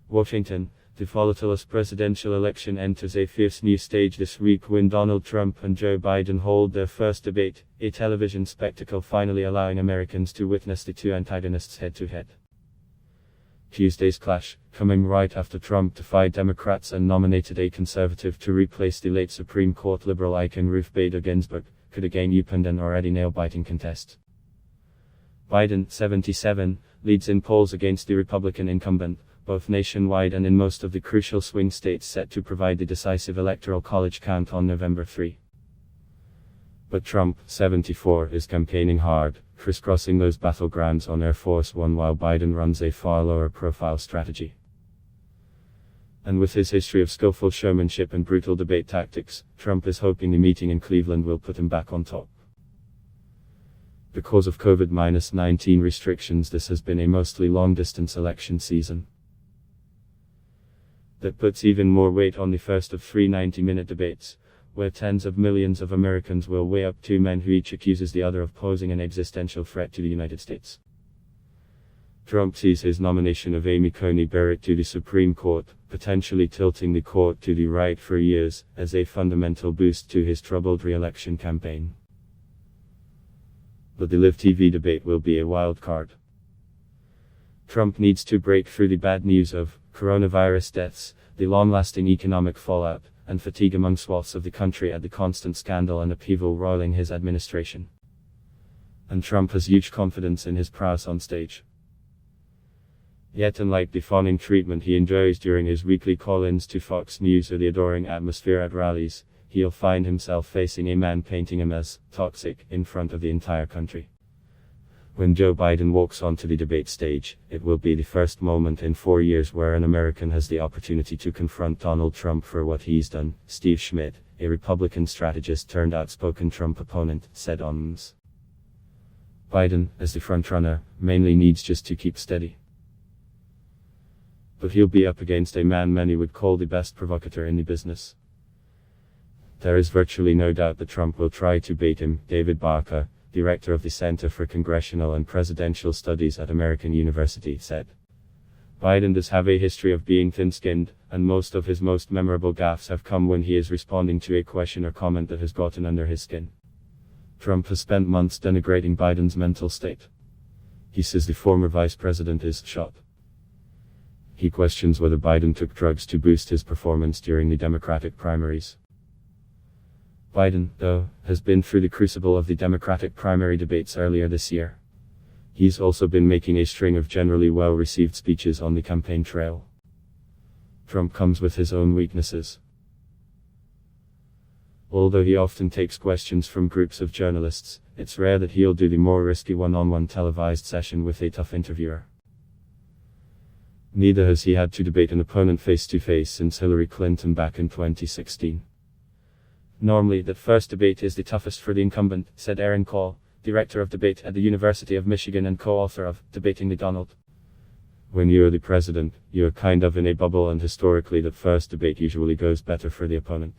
Washington, the volatile presidential election enters a fierce new stage this week when Donald Trump and Joe Biden hold their first debate, a television spectacle finally allowing Americans to witness the two antagonists head-to-head. Tuesday's clash, coming right after Trump defied Democrats and nominated a conservative to replace the late Supreme Court liberal icon Ruth Bader Ginsburg, could again upend an already nail-biting contest. Biden, 77, leads in polls against the Republican incumbent, both nationwide and in most of the crucial swing states set to provide the decisive electoral college count on November 3. But Trump, 74, is campaigning hard, crisscrossing those battlegrounds on Air Force One while Biden runs a far lower profile strategy. And with his history of skillful showmanship and brutal debate tactics, Trump is hoping the meeting in Cleveland will put him back on top. Because of COVID-19 restrictions, this has been a mostly long-distance election season. That puts even more weight on the first of three 90-minute debates, where tens of millions of Americans will weigh up two men who each accuses the other of posing an existential threat to the United States. Trump sees his nomination of Amy Coney Barrett to the Supreme Court, potentially tilting the court to the right for years, as a fundamental boost to his troubled re-election campaign. But the live TV debate will be a wild card. Trump needs to break through the bad news of coronavirus deaths, the long-lasting economic fallout, and fatigue among swaths of the country at the constant scandal and upheaval roiling his administration. And Trump has huge confidence in his prowess on stage. Yet unlike the fawning treatment he enjoys during his weekly call-ins to Fox News or the adoring atmosphere at rallies, he'll find himself facing a man painting him as toxic in front of the entire country. When Joe Biden walks onto the debate stage, it will be the first moment in 4 years where an American has the opportunity to confront Donald Trump for what he's done, Steve Schmidt, a Republican strategist turned outspoken Trump opponent, said on MS. Biden, as the frontrunner, mainly needs just to keep steady. But he'll be up against a man many would call the best provocateur in the business. There is virtually no doubt that Trump will try to bait him, David Barker, director of the Center for Congressional and Presidential Studies at American University, said. Biden does have a history of being thin-skinned, and most of his most memorable gaffes have come when he is responding to a question or comment that has gotten under his skin. Trump has spent months denigrating Biden's mental state. He says the former vice president is shot. He questions whether Biden took drugs to boost his performance during the Democratic primaries. Biden, though, has been through the crucible of the Democratic primary debates earlier this year. He's also been making a string of generally well-received speeches on the campaign trail. Trump comes with his own weaknesses. Although he often takes questions from groups of journalists, it's rare that he'll do the more risky one-on-one televised session with a tough interviewer. Neither has he had to debate an opponent face-to-face since Hillary Clinton back in 2016. Normally, that first debate is the toughest for the incumbent, said Aaron Call, director of debate at the University of Michigan and co-author of Debating the Donald. When you're the president, you're kind of in a bubble, and historically that first debate usually goes better for the opponent.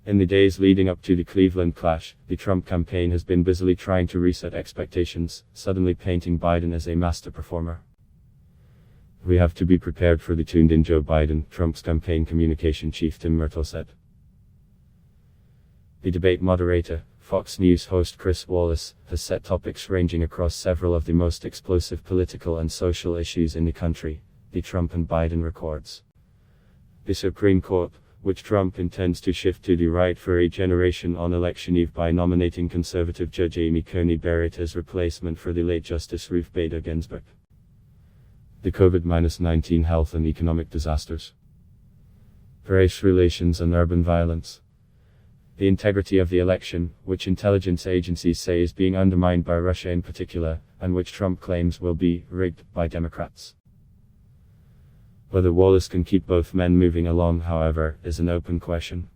In the days leading up to the Cleveland clash, the Trump campaign has been busily trying to reset expectations, suddenly painting Biden as a master performer. We have to be prepared for the tuned-in Joe Biden, Trump's campaign communication chief Tim Murtaugh said. The debate moderator, Fox News host Chris Wallace, has set topics ranging across several of the most explosive political and social issues in the country, the Trump and Biden records. The Supreme Court, which Trump intends to shift to the right for a generation on election eve by nominating conservative Judge Amy Coney Barrett as replacement for the late Justice Ruth Bader Ginsburg. The COVID-19 health and economic disasters. Race relations and urban violence. The integrity of the election, which intelligence agencies say is being undermined by Russia in particular, and which Trump claims will be rigged by Democrats. Whether Wallace can keep both men moving along, however, is an open question.